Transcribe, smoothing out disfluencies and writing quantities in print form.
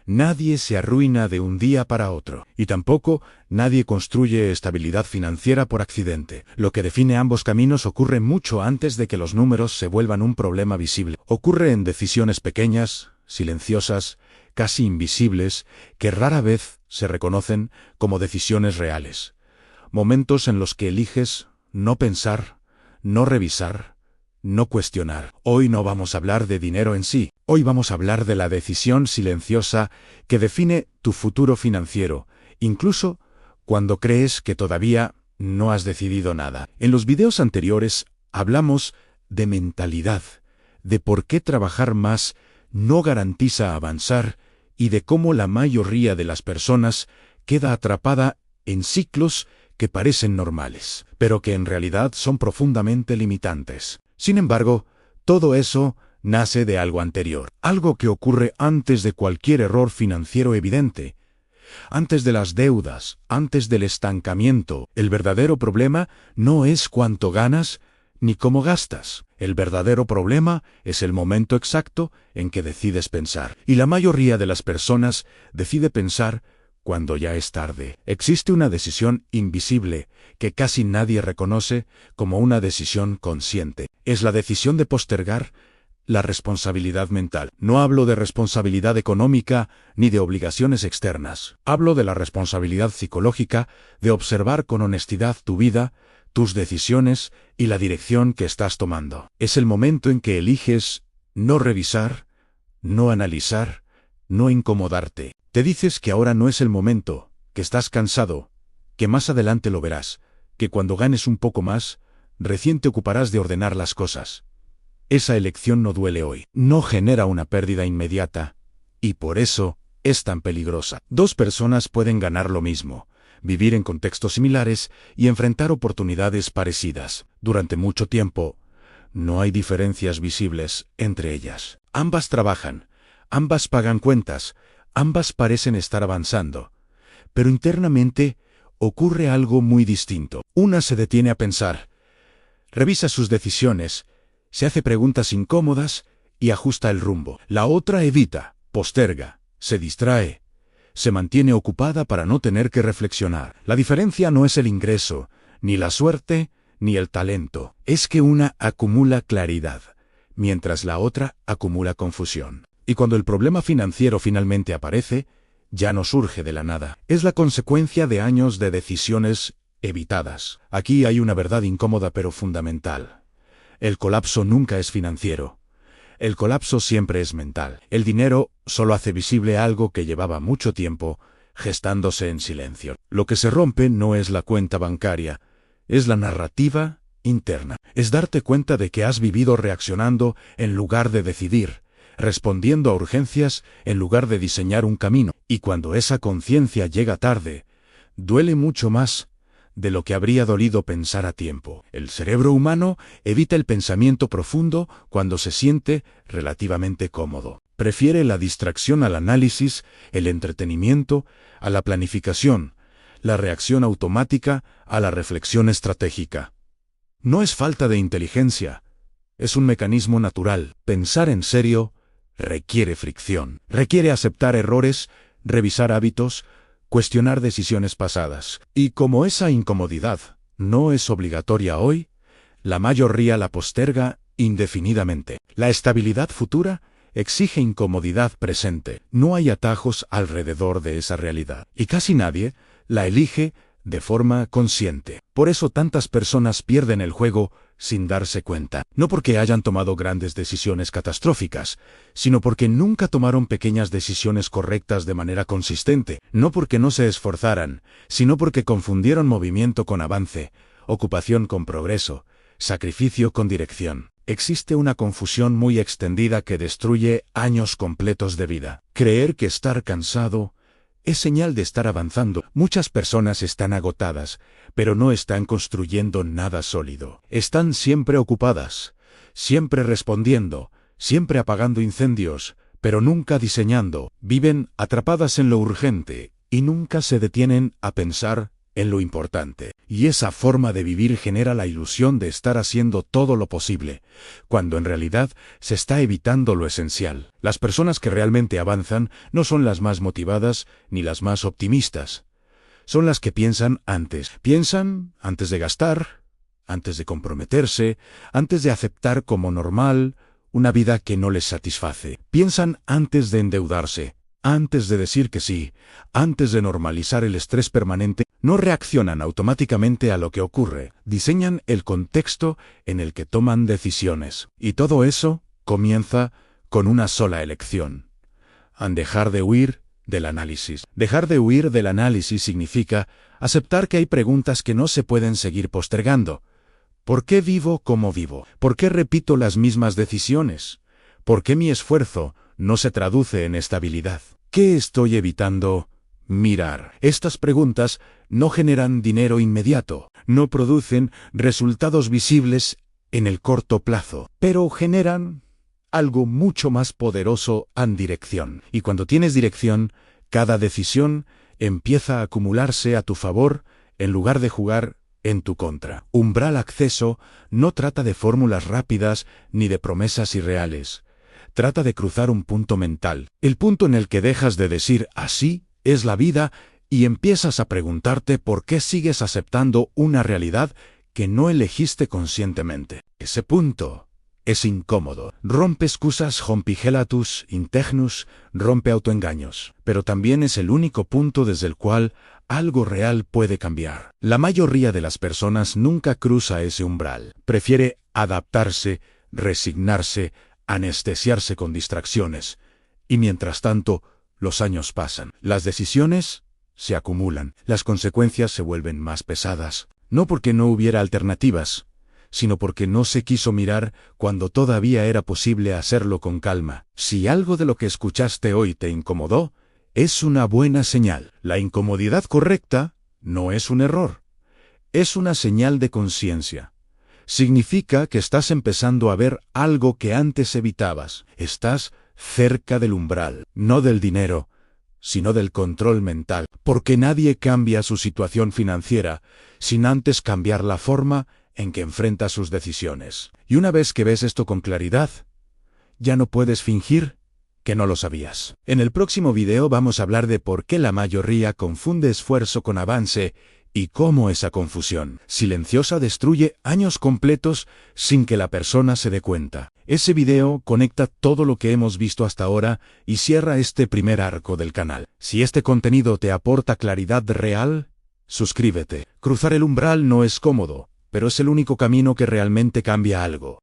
Nadie se arruina de un día para otro. Y tampoco nadie construye estabilidad financiera por accidente. Lo que define ambos caminos ocurre mucho antes de que los números se vuelvan un problema visible. Ocurre en decisiones pequeñas, silenciosas, casi invisibles, que rara vez se reconocen como decisiones reales. Momentos en los que eliges no pensar, no revisar, no cuestionar. Hoy no vamos a hablar de dinero en sí. Hoy vamos a hablar de la decisión silenciosa que define tu futuro financiero, incluso cuando crees que todavía no has decidido nada. En los videos anteriores hablamos de mentalidad, de por qué trabajar más no garantiza avanzar y de cómo la mayoría de las personas queda atrapada en ciclos que parecen normales, pero que en realidad son profundamente limitantes. Sin embargo, todo eso nace de algo anterior, algo que ocurre antes de cualquier error financiero evidente, antes de las deudas, antes del estancamiento. El verdadero problema no es cuánto ganas ni cómo gastas. El verdadero problema es el momento exacto en que decides pensar. Y la mayoría de las personas decide pensar cuando ya es tarde. Existe una decisión invisible que casi nadie reconoce como una decisión consciente. Es la decisión de postergar la responsabilidad mental. No hablo de responsabilidad económica ni de obligaciones externas. Hablo de la responsabilidad psicológica de observar con honestidad tu vida, tus decisiones y la dirección que estás tomando. Es el momento en que eliges no revisar, no analizar, no incomodarte. Te dices que ahora no es el momento, que estás cansado, que más adelante lo verás, que cuando ganes un poco más, recién te ocuparás de ordenar las cosas. Esa elección no duele hoy, no genera una pérdida inmediata, y por eso es tan peligrosa. Dos personas pueden ganar lo mismo, vivir en contextos similares y enfrentar oportunidades parecidas. Durante mucho tiempo, no hay diferencias visibles entre ellas. Ambas trabajan, ambas pagan cuentas, ambas parecen estar avanzando, pero internamente ocurre algo muy distinto. Una se detiene a pensar, revisa sus decisiones, se hace preguntas incómodas y ajusta el rumbo. La otra evita, posterga, se distrae, se mantiene ocupada para no tener que reflexionar. La diferencia no es el ingreso, ni la suerte, ni el talento. Es que una acumula claridad, mientras la otra acumula confusión. Y cuando el problema financiero finalmente aparece, ya no surge de la nada. Es la consecuencia de años de decisiones evitadas. Aquí hay una verdad incómoda pero fundamental. El colapso nunca es financiero. El colapso siempre es mental. El dinero solo hace visible algo que llevaba mucho tiempo gestándose en silencio. Lo que se rompe no es la cuenta bancaria, es la narrativa interna. Es darte cuenta de que has vivido reaccionando en lugar de decidir, respondiendo a urgencias en lugar de diseñar un camino. Y cuando esa conciencia llega tarde, duele mucho más de lo que habría dolido pensar a tiempo. El cerebro humano evita el pensamiento profundo cuando se siente relativamente cómodo. Prefiere la distracción al análisis, el entretenimiento a la planificación, la reacción automática a la reflexión estratégica. No es falta de inteligencia, es un mecanismo natural. Pensar en serio requiere fricción, requiere aceptar errores, revisar hábitos, cuestionar decisiones pasadas. Y como esa incomodidad no es obligatoria hoy, la mayoría la posterga indefinidamente. La estabilidad futura exige incomodidad presente. No hay atajos alrededor de esa realidad. Y casi nadie la elige de forma consciente. Por eso tantas personas pierden el juego sin darse cuenta. No porque hayan tomado grandes decisiones catastróficas, sino porque nunca tomaron pequeñas decisiones correctas de manera consistente. No porque no se esforzaran, sino porque confundieron movimiento con avance, ocupación con progreso, sacrificio con dirección. Existe una confusión muy extendida que destruye años completos de vida. Creer que estar cansado es señal de estar avanzando. Muchas personas están agotadas, pero no están construyendo nada sólido. Están siempre ocupadas, siempre respondiendo, siempre apagando incendios, pero nunca diseñando. Viven atrapadas en lo urgente y nunca se detienen a pensar en lo importante. Y esa forma de vivir genera la ilusión de estar haciendo todo lo posible, cuando en realidad se está evitando lo esencial. Las personas que realmente avanzan no son las más motivadas ni las más optimistas. Son las que piensan antes. Piensan antes de gastar, antes de comprometerse, antes de aceptar como normal una vida que no les satisface. Piensan antes de endeudarse, antes de decir que sí, antes de normalizar el estrés permanente. No reaccionan automáticamente a lo que ocurre, diseñan el contexto en el que toman decisiones. Y todo eso comienza con una sola elección: dejar de huir del análisis. Dejar de huir del análisis significa aceptar que hay preguntas que no se pueden seguir postergando. ¿Por qué vivo como vivo? ¿Por qué repito las mismas decisiones? ¿Por qué mi esfuerzo no se traduce en estabilidad? ¿Qué estoy evitando mirar? Estas preguntas no generan dinero inmediato, no producen resultados visibles en el corto plazo, pero generan algo mucho más poderoso: dirección. Y cuando tienes dirección, cada decisión empieza a acumularse a tu favor en lugar de jugar en tu contra. Umbral Acceso no trata de fórmulas rápidas ni de promesas irreales. Trata de cruzar un punto mental, el punto en el que dejas de decir "así es la vida" y empiezas a preguntarte por qué sigues aceptando una realidad que no elegiste conscientemente. Ese punto es incómodo. Rompe excusas, hompigelatus, integnus, rompe autoengaños. Pero también es el único punto desde el cual algo real puede cambiar. La mayoría de las personas nunca cruza ese umbral. Prefiere adaptarse, resignarse, anestesiarse con distracciones. Y mientras tanto, los años pasan. Las decisiones se acumulan. Las consecuencias se vuelven más pesadas. No porque no hubiera alternativas, sino porque no se quiso mirar cuando todavía era posible hacerlo con calma. Si algo de lo que escuchaste hoy te incomodó, es una buena señal. La incomodidad correcta no es un error, es una señal de conciencia. Significa que estás empezando a ver algo que antes evitabas. Estás cerca del umbral, no del dinero, sino del control mental. Porque nadie cambia su situación financiera sin antes cambiar la forma en que enfrenta sus decisiones. Y una vez que ves esto con claridad, ya no puedes fingir que no lo sabías. En el próximo video vamos a hablar de por qué la mayoría confunde esfuerzo con avance y cómo esa confusión silenciosa destruye años completos sin que la persona se dé cuenta. Ese video conecta todo lo que hemos visto hasta ahora y cierra este primer arco del canal. Si este contenido te aporta claridad real, suscríbete. Cruzar el umbral no es cómodo, pero es el único camino que realmente cambia algo.